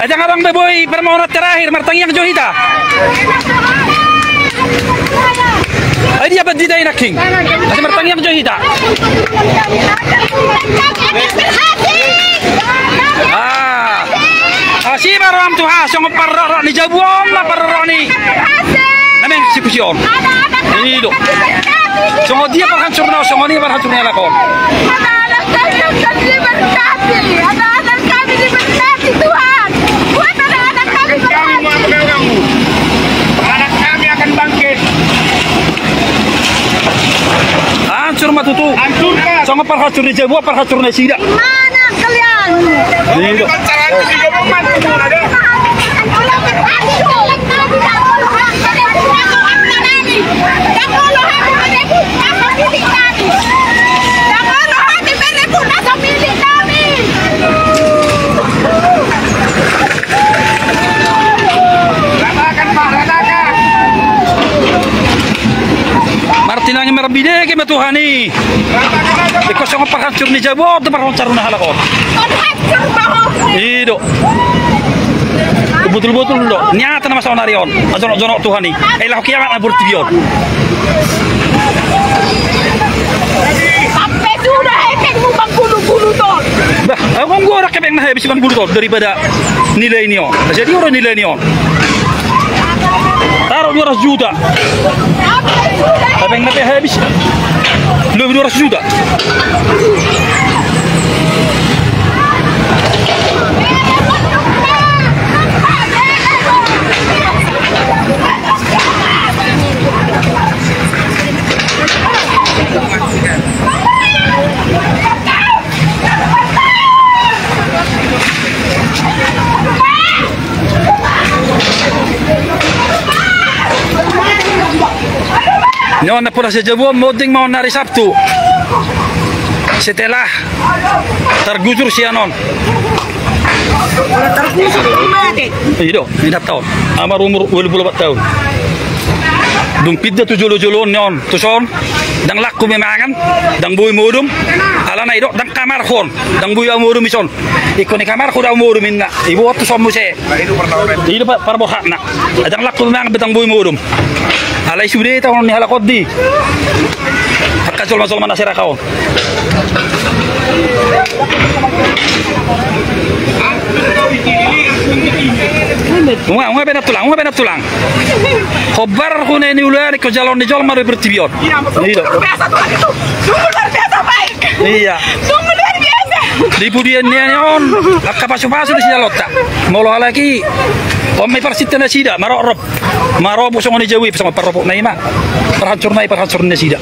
Ajang orang beboy permohonan terakhir martang yang johita. Ay dia badi day naking. Kasi martang yang johita. Si baram tu ha song parro ni jabuom na parro ni. Nameng eksekusion. Ini do. Song dia berhancur na song ni berhancur na lakon. Anak kami diberkati. Anak kami diberkati Tuhan. Buat anak kami berkati. Anak kami akan bangkit. Hancur matutu. Hancurkan. Song parhancur ni jabuom parhancur na sida. Mana kalian? Ini do. Martinangin marabide ke matuhani. Because ang paghancur ni Jabob, na parang charuna halakon. Ido. Betul-betul do. Nyata nama saunarion. Ajono-jono tuhani. Elah kiamat na burtibion. Sampai sudah hekeng mubang bulu-bulu ton. Bah, aku gua orang kebeng nah habis kan bulu ton daripada nilai ini on. Jadi orang nilai ini on. Taruh 200 juta. Kebeng nah habis. Lebih 200 juta. Nyon na pula sa Jabuam, moding mau nari Sabtu. Setelah tergusur si Anon. Tergusur mati. Iya, ini tahun. Amar umur 24 tahun. Dung pidda tu jolo-jolon nyon, tuson. Dang lakku memangan, dang bui modum. Ala na idok dang kamar khon, dang bui modum ison. Ikon kamar khon modum minna. Ibu waktu somu se. Itu parbohak nak. Dang lakku memangan betang bui modum. Alay sudah tahun ni halakot di. Hakka sol mana sera kau. Unga bena tulang. Khobar khune ni ular ko jalon ni jol maru bertibion. Iya. Biasa Tuhan itu. Sungguh luar biasa baik. Iya. Sungguh luar biasa. Di pudian ni on. Hakka pasu-pasu di sialota. Molo lagi. Omay parsita na sida, marorop. Marobo sa mga jawi, sa mga paropok na ima. Parhancur na sida.